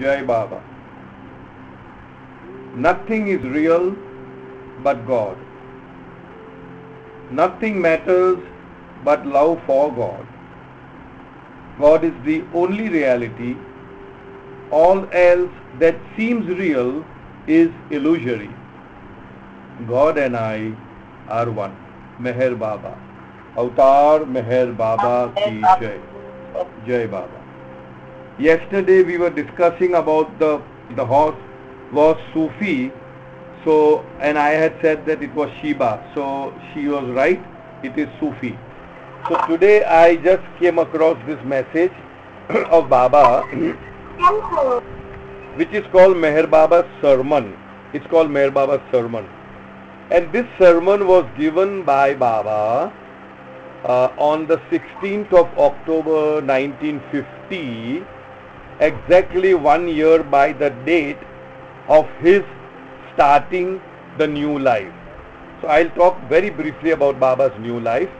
Jai Baba. Nothing is real but God. Nothing matters but love for God. God is the only reality. All else that seems real is illusory. God and I are one. Meher Baba. Avatar Meher Baba ki Jai. Jai Baba. Yesterday we were discussing about the horse was Sufi. So, and I had said that it was Shiba. So she was right. It is Sufi. So today I just came across this message of Baba, which is called Meher Baba's sermon. It's called Meher Baba's sermon. And this sermon was given by Baba on the 16th of October 1950, exactly 1 year by the date of his starting the new life. So I'll talk very briefly about Baba's new life,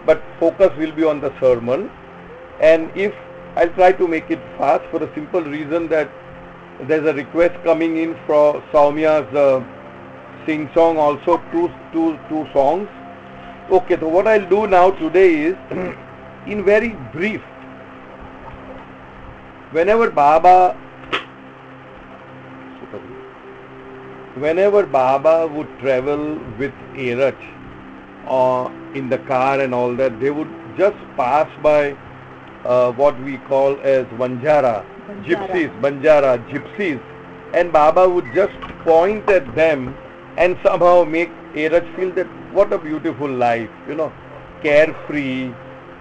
but focus will be on the sermon. And if I'll try to make it fast for the simple reason that there's a request coming in for Saumya's sing song also, two songs. Okay, so what I'll do now today is in very brief. Whenever Baba would travel with Erach in the car and all that, they would just pass by what we call as Banjara gypsies, and Baba would just point at them and somehow make Erach feel that what a beautiful life, carefree,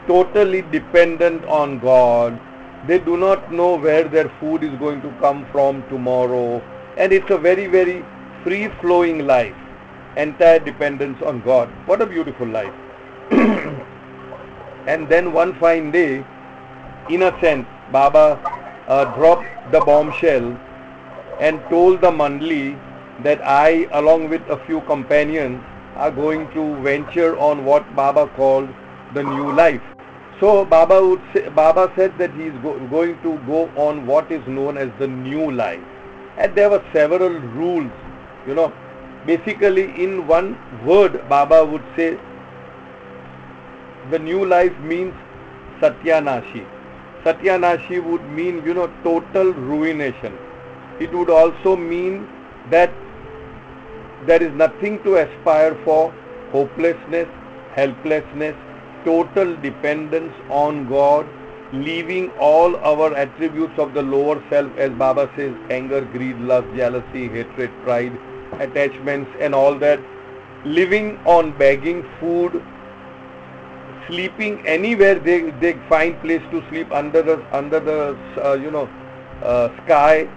totally dependent on God. They do not know where their food is going to come from tomorrow, and it's a very, very free-flowing life, entire dependence on God. What a beautiful life. And then one fine day, in a sense, Baba dropped the bombshell and told the Mandli that I, along with a few companions, are going to venture on what Baba called the new life. So Baba said that he is going to go on what is known as the new life. And there were several rules, Basically, in one word, Baba would say, the new life means Satyanashi. Satyanashi would mean, total ruination. It would also mean that there is nothing to aspire for, hopelessness, helplessness, total dependence on God, leaving all our attributes of the lower self, as Baba says, anger, greed, lust, jealousy, hatred, pride, attachments and all that, living on begging food, sleeping anywhere they find place to sleep, under the sky,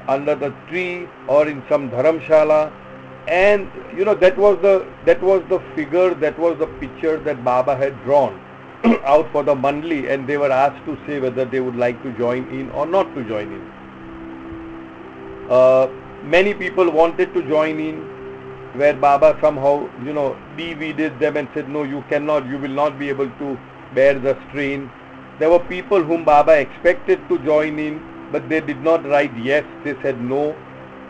under the tree, or in some dharamshala. And that was the figure, that was the picture that Baba had drawn out for the Mandli, and they were asked to say whether they would like to join in or not to join in. Many people wanted to join in, where Baba somehow de-weeded them and said, no, you cannot, you will not be able to bear the strain. There were people whom Baba expected to join in, but they did not write yes, they said no.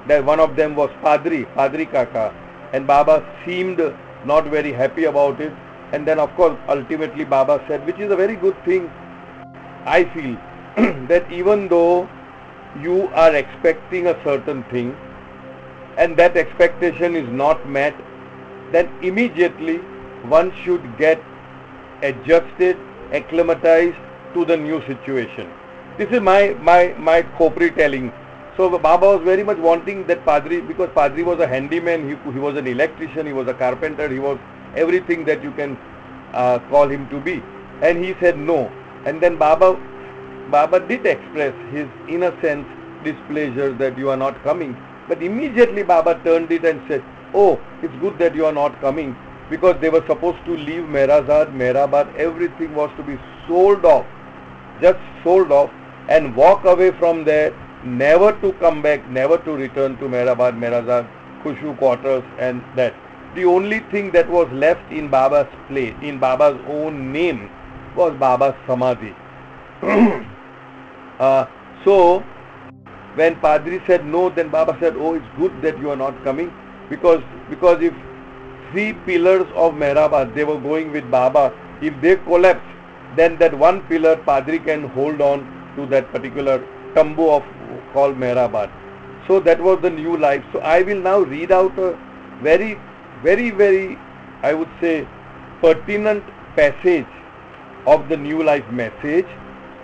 That one of them was Padri Kaka, and Baba seemed not very happy about it. And then of course ultimately Baba said, which is a very good thing, I feel, that even though you are expecting a certain thing and that expectation is not met, then immediately one should get adjusted, acclimatized to the new situation. This is my Khopri telling. So Baba was very much wanting that Padri, because Padri was a handyman, he was an electrician, he was a carpenter, he was everything that you can call him to be. And he said no. And then Baba did express his, in a sense, displeasure that you are not coming. But immediately Baba turned it and said, oh, it's good that you are not coming, because they were supposed to leave Mehrazad, Mehrabad, everything was to be sold off, just sold off, and walk away from there, never to come back, never to return to Mehrabad, Mehrazad, Khushu quarters and that. The only thing that was left in Baba's place, in Baba's own name, was Baba's Samadhi. So when Padri said no, then Baba said, oh, it's good that you are not coming, because if three pillars of Mehrabad, they were going with Baba, if they collapse, then that one pillar Padri can hold on to that particular tambu of called Mehrabad. So that was the new life. So I will now read out a very, very, I would say, pertinent passage of the new life message.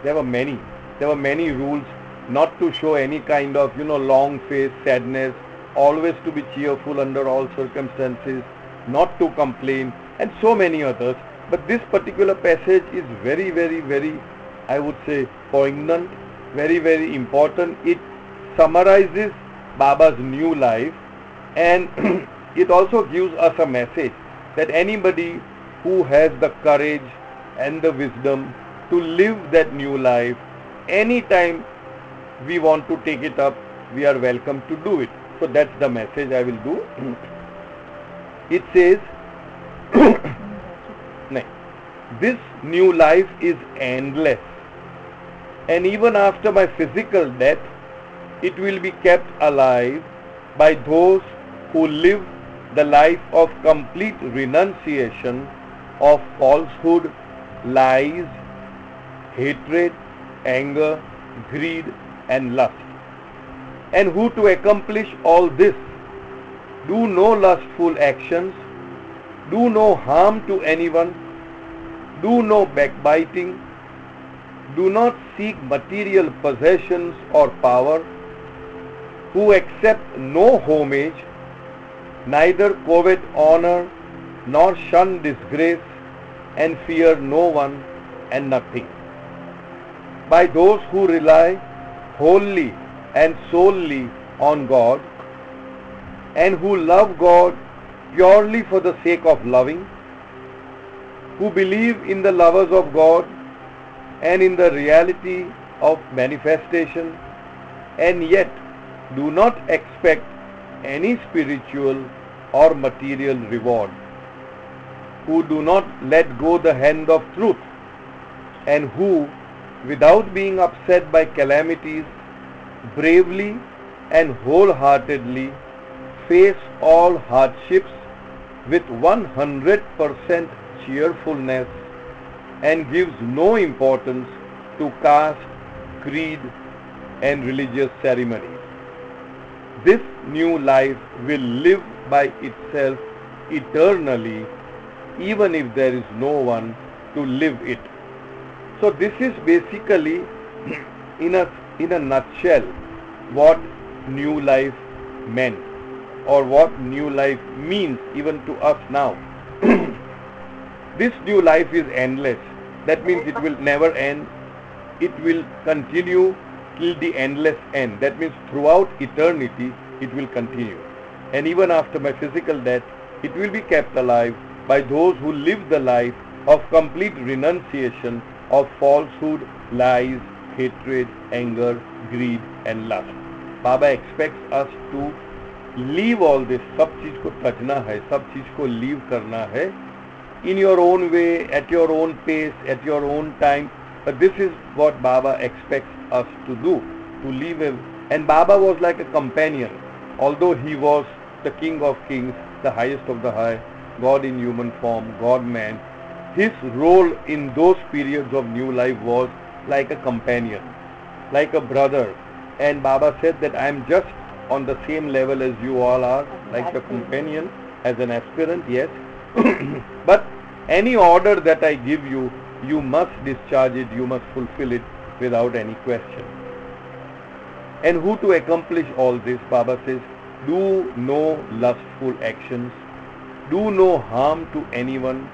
There were many rules, not to show any kind of, long face, sadness, always to be cheerful under all circumstances, not to complain, and so many others. But this particular passage is very, very, I would say, poignant, very, very important. It summarizes Baba's new life, and it also gives us a message that anybody who has the courage and the wisdom to live that new life, anytime we want to take it up, we are welcome to do it. So that's the message I will do. It says, this new life is endless, and even after my physical death, it will be kept alive by those who live the life of complete renunciation of falsehood, lies, hatred, anger, greed, and lust. And who to accomplish all this do no lustful actions, do no harm to anyone, do no backbiting, do not seek material possessions or power, who accept no homage, neither covet honor, nor shun disgrace, and fear no one and nothing. By those who rely wholly and solely on God, and who love God purely for the sake of loving, who believe in the lovers of God and in the reality of manifestation, and yet do not expect any spiritual or material reward, who do not let go the hand of truth, and who, without being upset by calamities, bravely and wholeheartedly face all hardships with 100% cheerfulness, and gives no importance to caste, creed, and religious ceremonies. This new life will live by itself eternally, even if there is no one to live it. So this is basically in a nutshell what new life meant, or what new life means even to us now. This new life is endless. That means it will never end. It will continue till the endless end. That means throughout eternity it will continue. And even after my physical death, it will be kept alive by those who live the life of complete renunciation of falsehood, lies, hatred, anger, greed, and lust. Baba expects us to leave all this. सब चीज को तजना है, सब चीज को leave करना है, in your own way, at your own pace, at your own time. But this is what Baba expects us to do, to live. And Baba was like a companion. Although he was the King of Kings, the highest of the high, God in human form, God-man, his role in those periods of new life was like a companion, like a brother. And Baba said that I am just on the same level as you all are, like a companion, as an aspirant, yes. But any order that I give you, you must discharge it, you must fulfill it without any question. And who to accomplish all this, Baba says, do no lustful actions, do no harm to anyone,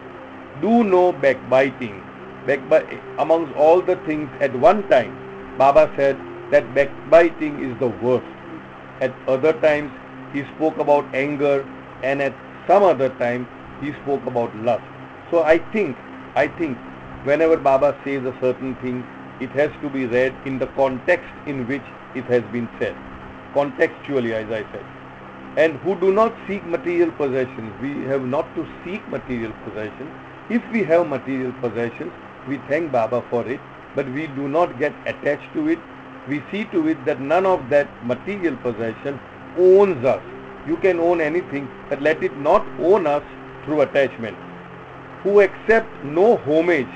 do no backbiting. Amongst all the things at one time, Baba said that backbiting is the worst. At other times, he spoke about anger, and at some other time, he spoke about lust. So I think whenever Baba says a certain thing, it has to be read in the context in which it has been said. Contextually, as I said. And who do not seek material possessions. We have not to seek material possessions. If we have material possessions, we thank Baba for it, but we do not get attached to it. we see to it that none of that material possession owns us. You can own anything, but let it not own us through attachment. Who accept no homage.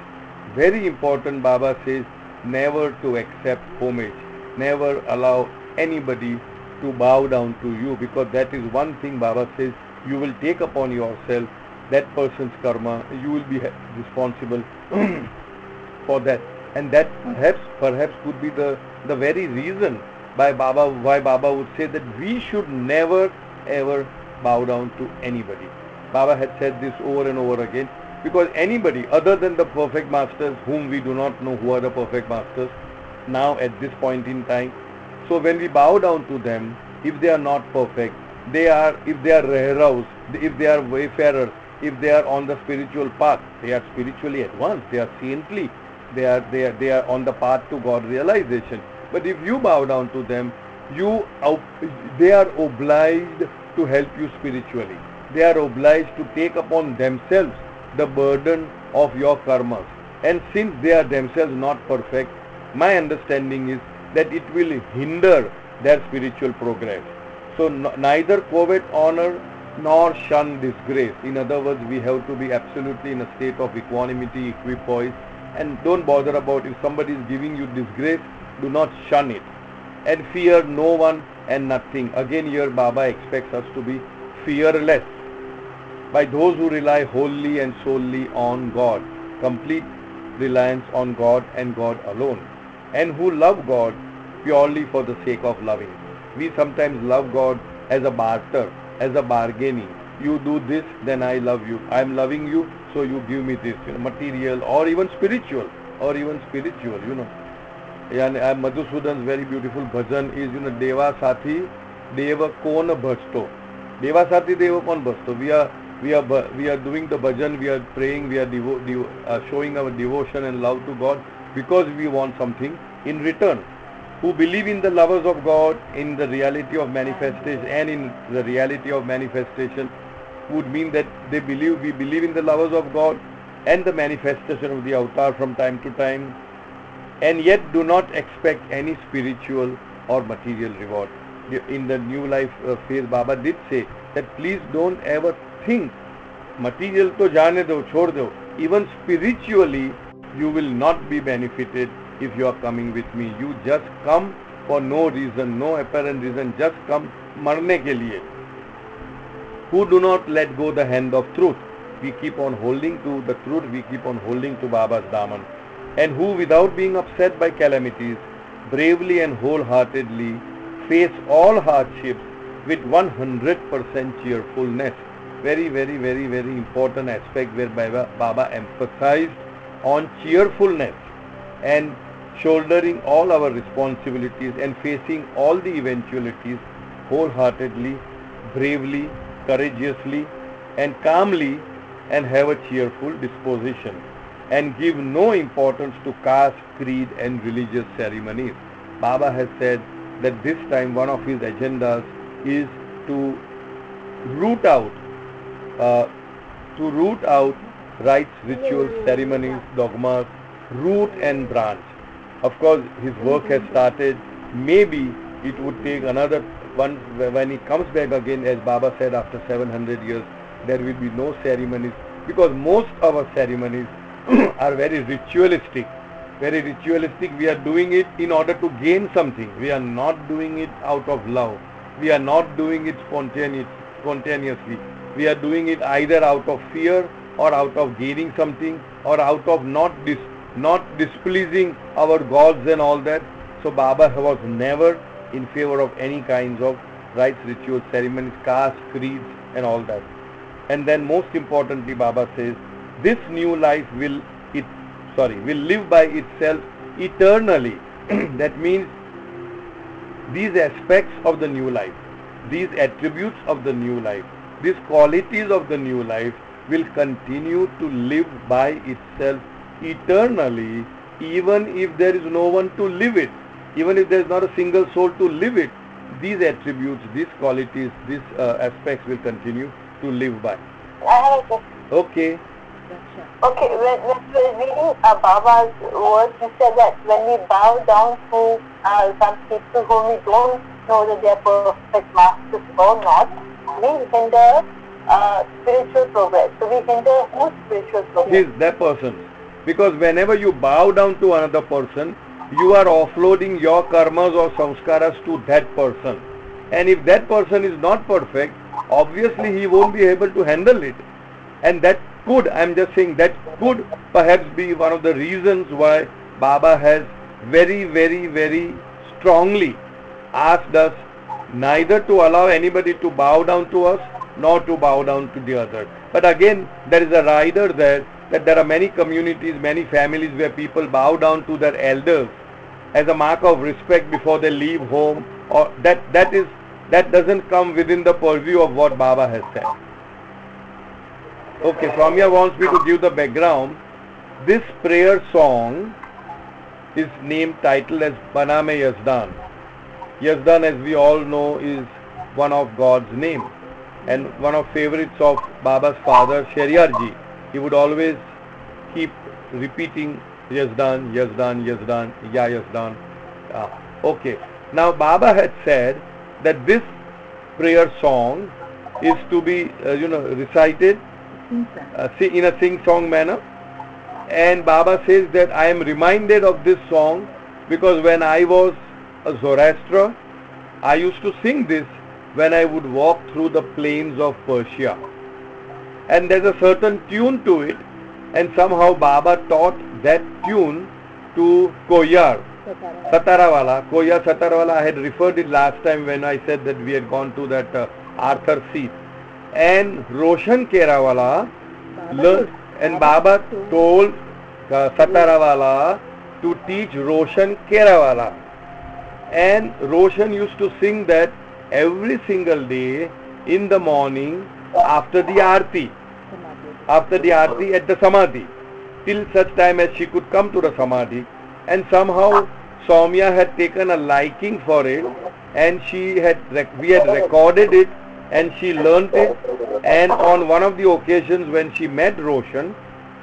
Very important, Baba says, never to accept homage. Never allow anybody to bow down to you, because that is one thing Baba says you will take upon yourself, that person's karma. You will be responsible for that. And that perhaps could be the very reason why Baba would say that we should never ever bow down to anybody. Baba had said this over and over again, because anybody other than the perfect masters, whom we do not know who are the perfect masters now at this point in time. So when we bow down to them, if they are not perfect, if they are reheros, if they are wayfarers, if they are on the spiritual path, they are spiritually advanced, they are saintly, they are on the path to God realization. But if you bow down to them, they are obliged to help you spiritually. They are obliged to take upon themselves the burden of your karmas. And since they are themselves not perfect, my understanding is that it will hinder their spiritual progress. So neither covet honor nor shun disgrace. In other words, we have to be absolutely in a state of equanimity, equipoise, and don't bother about if somebody is giving you disgrace. Do not shun it. And fear no one and nothing. Again here Baba expects us to be fearless by those who rely wholly and solely on God. Complete reliance on God and God alone. And who love God purely for the sake of loving. We sometimes love God as a barter, as a bargaining. You do this, then I love you. I am loving you, so you give me this, material or even spiritual, And Madhusudan's very beautiful bhajan is, Deva Sathi, Deva Kon Bhajto. Deva Sathi, Deva Kon Bhajto. We are doing the bhajan, we are praying, we are showing our devotion and love to God because we want something in return. Who believe in the lovers of God, in the reality of manifestation, and in the reality of manifestation would mean that we believe in the lovers of God and the manifestation of the avatar from time to time, and yet do not expect any spiritual or material reward. In the new life phase, Baba did say that please don't ever think material to jaane do, chhod do. Even spiritually you will not be benefited if you are coming with me. You just come for no reason, no apparent reason, just come marne ke liye. Who do not let go the hand of truth. We keep on holding to the truth, we keep on holding to Baba's Daman. And who without being upset by calamities, bravely and wholeheartedly face all hardships with 100% cheerfulness. Very, very, very, very important aspect where Baba emphasized on cheerfulness and shouldering all our responsibilities and facing all the eventualities wholeheartedly, bravely, courageously and calmly, and have a cheerful disposition, and give no importance to caste, creed and religious ceremonies. Baba has said that this time one of his agendas is to root out rites, rituals, ceremonies, dogmas, root and branch. Of course, his work has started. Maybe it would take another one. When he comes back again, as Baba said, after 700 years, there will be no ceremonies, because most of our ceremonies are very ritualistic. We are doing it in order to gain something. We are not doing it out of love. We are not doing it spontaneously. We are doing it either out of fear or out of gaining something, or out of not displeasing our gods and all that. So Baba was never in favor of any kinds of rites, rituals, ceremonies, caste, creeds and all that. And then most importantly, Baba says, this new life will live by itself eternally. That means these aspects of the new life, these attributes of the new life, these qualities of the new life will continue to live by itself eternally, even if there is no one to live it, even if there is not a single soul to live it. These attributes, these qualities, these aspects will continue to live by. Okay, Okay, when we were reading Baba's words, we said that when we bow down to some people whom we don't know that they are perfect masters or not, we hinder spiritual progress. So we hinder whose spiritual progress? That person. Because whenever you bow down to another person, you are offloading your karmas or samskaras to that person. And if that person is not perfect, obviously he won't be able to handle it. And that could, I'm just saying, that could perhaps be one of the reasons why Baba has very, very, very strongly asked us neither to allow anybody to bow down to us nor to bow down to the other. But again, there is a rider there that there are many communities, many families where people bow down to their elders as a mark of respect before they leave home, or that doesn't come within the purview of what Baba has said. Okay, Soumya wants me to give the background. This prayer song is titled as Baname Yazdan. Yazdan, as we all know, is one of God's name and one of favorites of Baba's father, Shehryar Ji. He would always keep repeating Yazdan, Yazdan, Yazdan, Ya Yazdan. Okay. Now Baba had said that this prayer song is to be, recited in a sing-song manner. And Baba says that I am reminded of this song because when I was a Zoroaster, I used to sing this when I would walk through the plains of Persia. And there's a certain tune to it, and somehow Baba taught that tune to Koyar, Satarawala. Koyar Satarawala, I had referred it last time when I said that we had gone to that Arthur seat. And Roshan Kerawala learned, and Baba told Satarawala to teach Roshan Kerawala. And Roshan used to sing that every single day in the morning after the Aarti at the Samadhi, till such time as she could come to the Samadhi. And somehow Soumya had taken a liking for it, and we had recorded it, and she learnt it. And on one of the occasions when she met Roshan,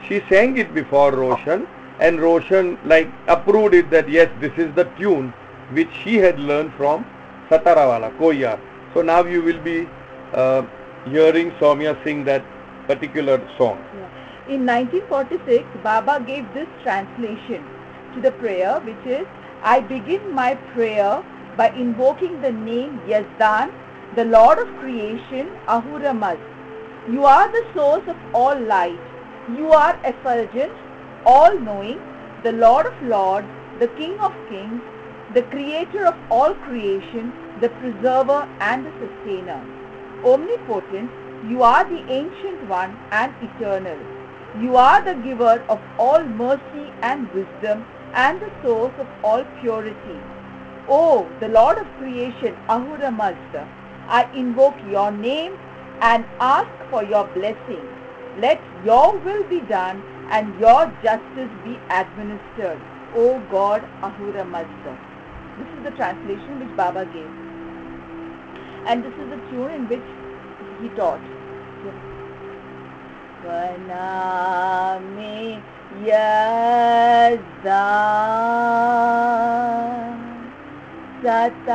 she sang it before Roshan, and Roshan approved it that yes, this is the tune which she had learned from Satarawala, Koyar. So now you will be hearing Soumya sing that particular song. In 1946, Baba gave this translation to the prayer, which is, I begin my prayer by invoking the name Yazdan, the Lord of creation, Ahura Mazda. You are the source of all light. You are effulgent, all-knowing, the Lord of lords, the King of kings, the creator of all creation, the preserver and the sustainer. Omnipotent, you are the ancient one and eternal. You are the giver of all mercy and wisdom and the source of all purity. O the Lord of creation, Ahura Mazda, I invoke your name and ask for your blessing. Let your will be done and your justice be administered, O God Ahura Mazda. This is the translation which Baba gave. And this is the tune in which he taught. Baname Yazdan Sataye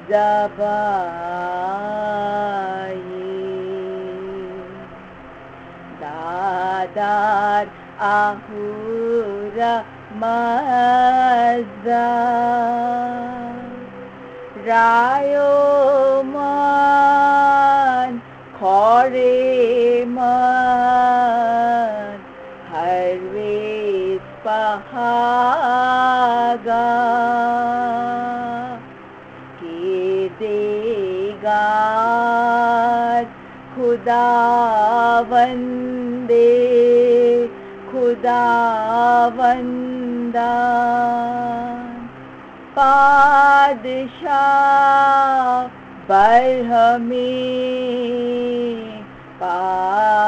Zabaye Dadar Ahura Mazda Rayoman Khoreman Harves Pahaga Kedegar Khudavande Khudavandan Padshah Barhame Padshah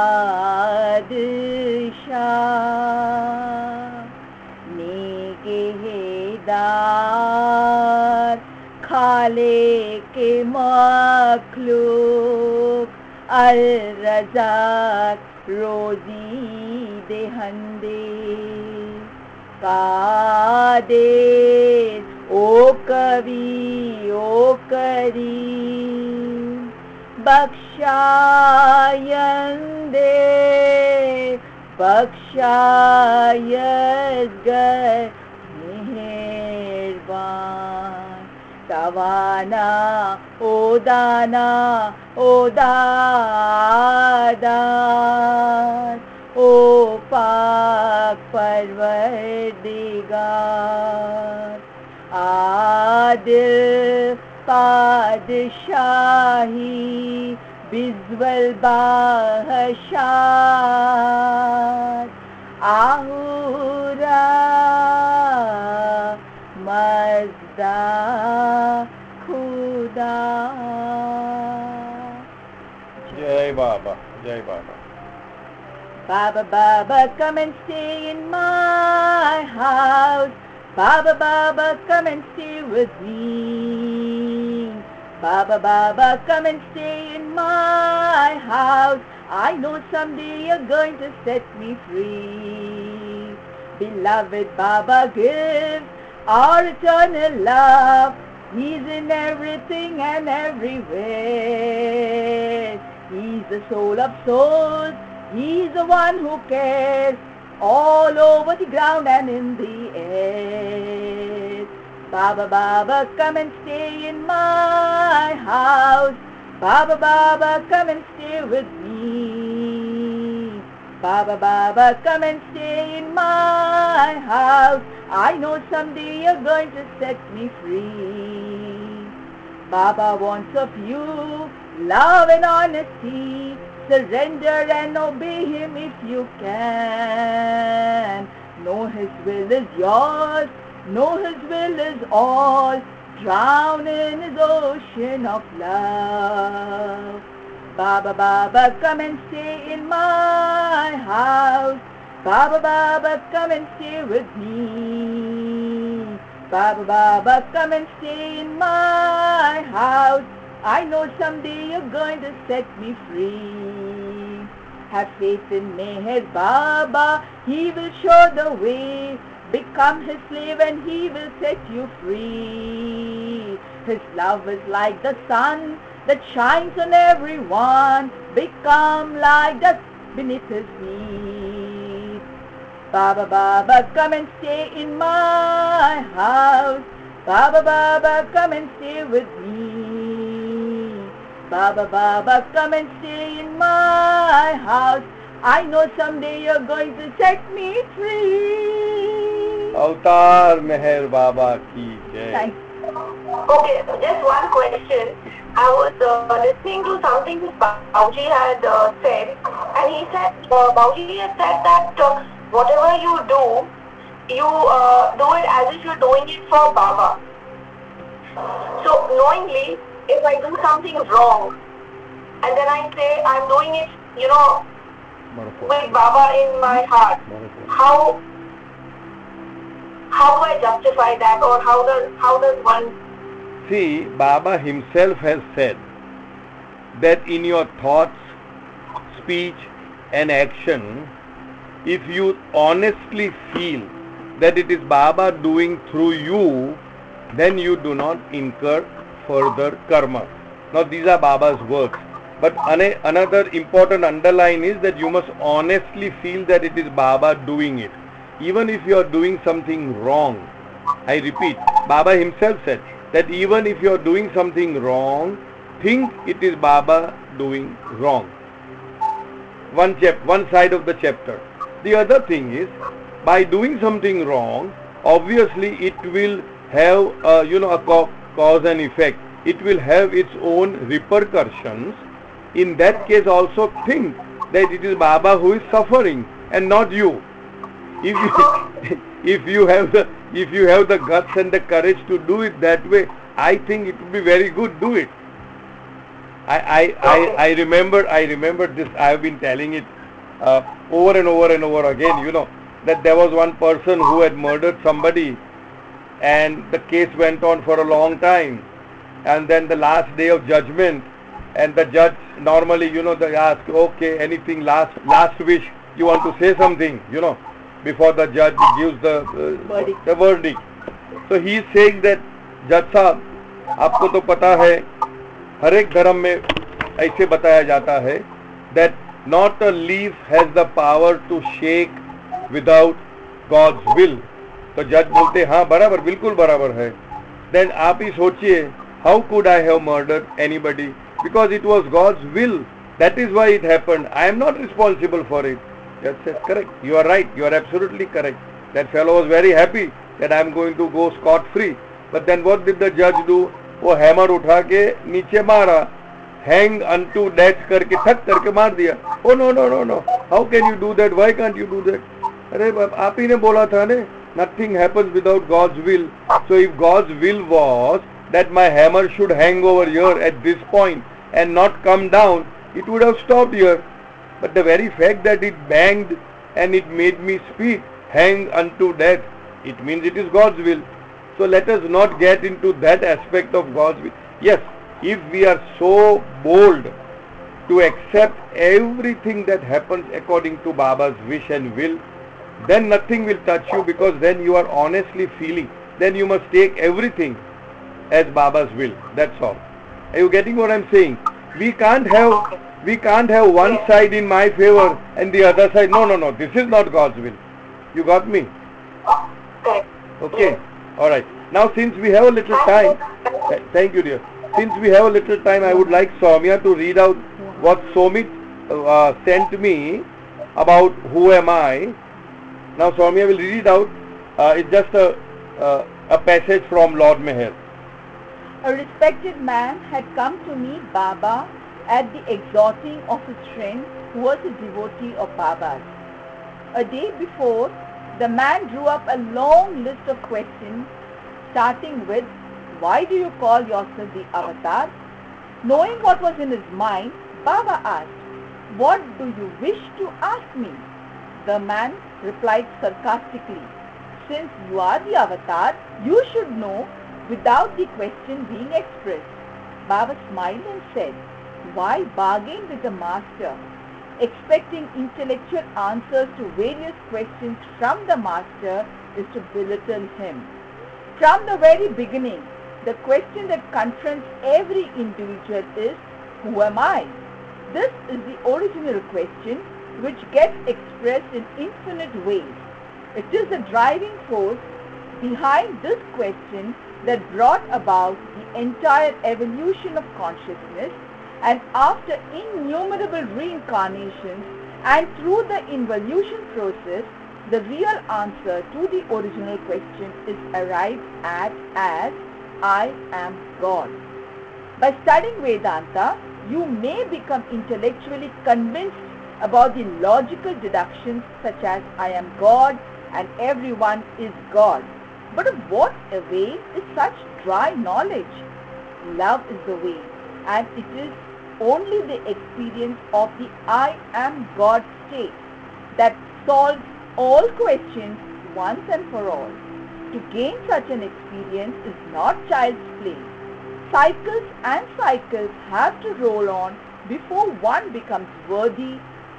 Negehedar Khale ke Makki Al-Razak Rozi Dehande Kadir O Kavi O Kareem Bakshayande Bakshayasgar Meherban Tawana O Dana O Dadan O Pak Parvardigar Adil Padishahi Bizwal Bahashad Ahura Mazda Khuda. Jai Baba, Jai Baba. Baba, Baba, come and stay in my house. Baba, Baba, come and stay with me. Baba, Baba, come and stay in my house. I know someday you're going to set me free. Beloved Baba, give our eternal love. He's in everything and everywhere. He's the soul of souls. He's the one who cares all over the ground and in the air. Baba, Baba, come and stay in my house. Baba, Baba, come and stay with me. Baba, Baba, come and stay in my house. I know someday you're going to set me free. Baba wants of you love and honesty. Surrender and obey him if you can. Know his will is yours. Know his will is all. Drown in his ocean of love. Baba, Baba, come and stay in my house. Baba, Baba, come and stay with me. Baba, Baba, come and stay in my house. I know someday you're going to set me free. Have faith in Meher Baba, he will show the way. Become his slave and he will set you free. His love is like the sun that shines on everyone. Become like dust beneath his feet. Baba, Baba, come and stay in my house. Baba, Baba, come and stay with me. Baba, Baba, come and stay in my house. I know someday you're going to set me free. Avatar Meher Baba ki jai. Thanks. Okay, just one question. I was listening to something that Bauji had said, and he said, Bauji had said that whatever you do it as if you're doing it for Baba. So knowingly, if I do something wrong, and then I say I'm doing it, with Baba in my heart, how do I justify that, or how does one? See, Baba himself has said that in your thoughts, speech and action, if you honestly feel that it is Baba doing through you, then you do not incur further karma. Now these are Baba's words. But another important underline is that you must honestly feel that it is Baba doing it. Even if you are doing something wrong, I repeat, Baba himself said that even if you are doing something wrong, think it is Baba doing wrong. One side of the chapter. The other thing is, by doing something wrong, obviously it will have a cause and effect. It will have its own repercussions. In that case also think that it is Baba who is suffering and not you. If you have the guts and the courage to do it that way, I think it would be very good. Do it. I remember this. I have been telling it over and over and over again. That there was one person who had murdered somebody, and the case went on for a long time, and then the last day of judgment, and the judge normally, they ask, okay, anything last wish, you want to say something, before the judge gives the verdict. So he is saying that, जज साहब, आपको तो पता है हर एक धर्म में ऐसे बताया जाता है that not a leaf has the power to shake without God's will. तो जज बोलते हाँ बराबर, बिल्कुल बराबर है. Then आप ही सोचिए, how could I have murdered anybody? Because it was God's will. That is why it happened. I am not responsible for it. Judge says, correct. You are right. You are absolutely correct. That fellow was very happy that I am going to go scot free. But then what did the judge do? वो hammer उठा के नीचे मारा, hang unto death करके ठक करके मार दिया. Oh no no no no. How can you do that? Why can't you do that? अरे आप ही ने बोला था ने, nothing happens without God's will. So if God's will was that my hammer should hang over here at this point and not come down, it would have stopped here. But the very fact that it banged and it made me speak, hang unto death, it means it is God's will. So let us not get into that aspect of God's will. Yes, if we are so bold to accept everything that happens according to Baba's wish and will, then nothing will touch you, because then you are honestly feeling. Then you must take everything as Baba's will. That's all. Are you getting what I'm saying? We can't have one side in my favor and the other side. No, no, no. This is not God's will. You got me? Correct. Okay. All right. Now, since we have a little time, thank you, dear. Since we have a little time, I would like Soumya to read out what Somit sent me about who am I. Now, Soumya will read it out. It's just a passage from Lord Meher. A respected man had come to meet Baba at the exhorting of his friend who was a devotee of Baba's. A day before, the man drew up a long list of questions, starting with, "Why do you call yourself the Avatar?" Knowing what was in his mind, Baba asked, "What do you wish to ask me?" The man replied sarcastically, "Since you are the Avatar, you should know without the question being expressed." Baba smiled and said, "Why bargain with the master?" Expecting intellectual answers to various questions from the master is to belittle him. From the very beginning, the question that confronts every individual is, "Who am I?" This is the original question which gets expressed in infinite ways. It is the driving force behind this question that brought about the entire evolution of consciousness, and after innumerable reincarnations and through the involution process, the real answer to the original question is arrived at as I am God. By studying Vedanta, you may become intellectually convinced about the logical deductions such as I am God and everyone is God. But of what avail is such dry knowledge? Love is the way, and it is only the experience of the I am God state that solves all questions once and for all. To gain such an experience is not child's play. Cycles and cycles have to roll on before one becomes worthy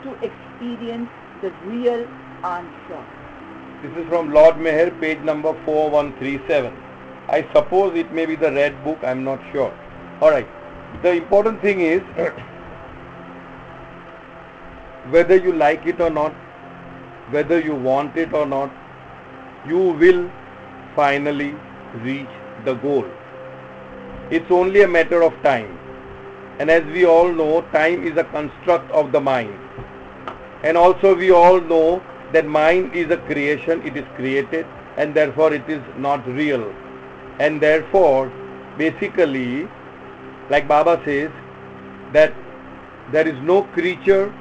to experience the real answer. This is from Lord Meher, page number 4137. I suppose it may be the red book, I am not sure. Alright, the important thing is, whether you like it or not, whether you want it or not, you will finally reach the goal. It's only a matter of time. And as we all know, time is a construct of the mind. And also we all know that mind is a creation, it is created, and therefore it is not real. And therefore, basically, like Baba says, that there is no creature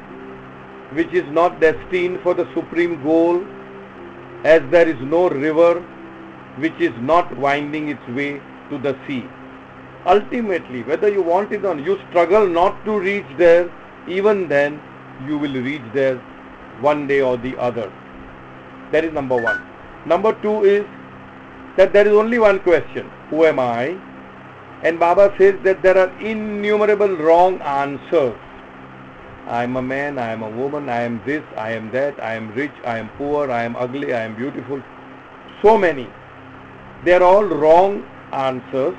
which is not destined for the supreme goal, as there is no river which is not winding its way to the sea. Ultimately, whether you want it or not, you struggle not to reach there, even then you will reach there one day or the other. That is number one. Number two is that there is only one question, who am I? And Baba says that there are innumerable wrong answers. I am a man, I am a woman, I am this, I am that, I am rich, I am poor, I am ugly, I am beautiful. So many. They are all wrong answers.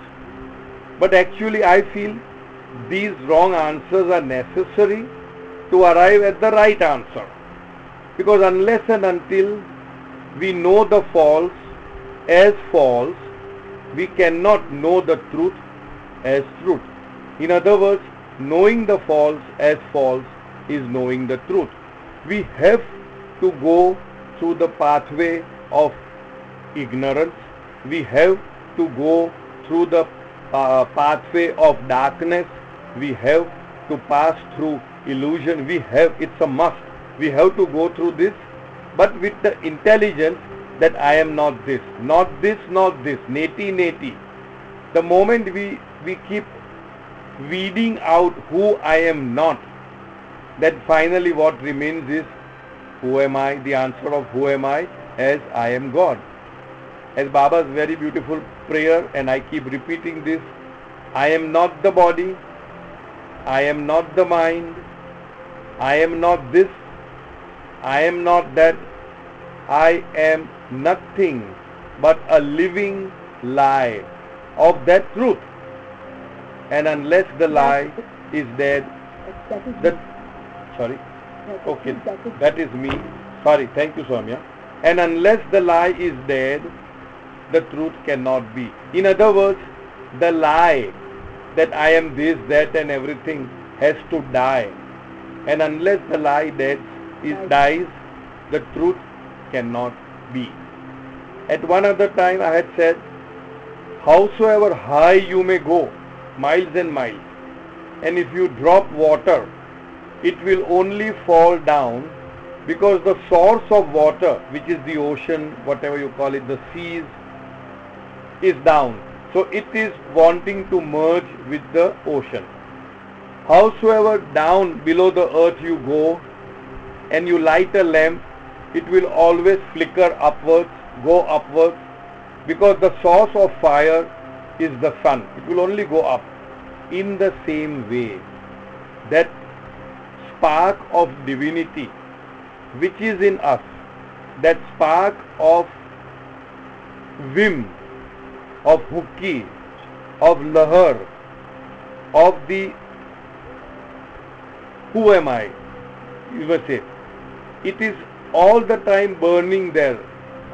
But actually I feel these wrong answers are necessary to arrive at the right answer. Because unless and until we know the false as false, we cannot know the truth as truth. In other words, knowing the false as false is knowing the truth. We have to go through the pathway of ignorance. We have to go through the pathway of darkness. We have to pass through illusion. It's a must. We have to go through this, but with the intelligence that I am not this, not this, not this, neti, neti. The moment we keep weeding out who I am not, then finally what remains is, who am I? The answer of who am I? As I am God. As Baba's very beautiful prayer, and I keep repeating this, I am not the body, I am not the mind, I am not this, I am not that, I am nothing but a living lie of that truth. And unless the lie is dead, that is me. Sorry, thank you, Soumya. And unless the lie is dead, the truth cannot be. In other words, the lie that I am this, that and everything has to die. And unless the lie dies, the truth cannot be. At one other time I had said, howsoever high you may go, miles and miles, and if you drop water, it will only fall down because the source of water, which is the ocean, whatever you call it, the seas, is down. So it is wanting to merge with the ocean. Howsoever down below the earth you go and you light a lamp, it will always flicker upwards, go upwards, because the source of fire is the sun. It will only go up. In the same way, that spark of divinity which is in us, that spark of vim, of hukki, of lahar, of the who am I, you must say, it is all the time burning there,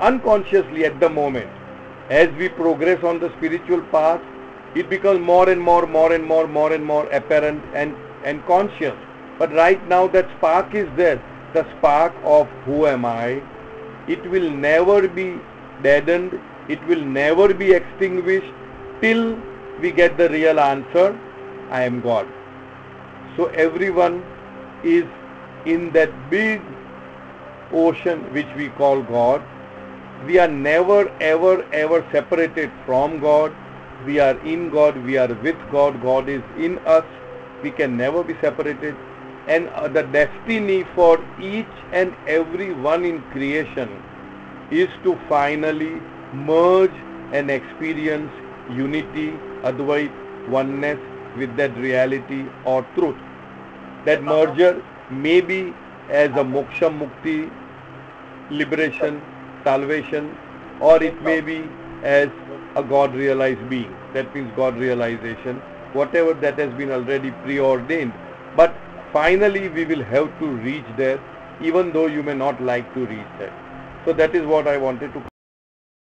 unconsciously at the moment. As we progress on the spiritual path, it becomes more and more apparent and conscious. But right now that spark is there, the spark of who am I. It will never be deadened, it will never be extinguished till we get the real answer, I am God. So everyone is in that big ocean which we call God. We are never ever separated from God. We are in God, we are with God, God is in us. We can never be separated. And the destiny for each and every one in creation is to finally merge and experience unity, Advait, oneness with that reality or truth. That merger may be as a moksha, mukti, liberation, salvation, or it may be as a God realized being. That means God realization, whatever that has been already preordained. But finally we will have to reach there, even though you may not like to reach there. So that is what I wanted to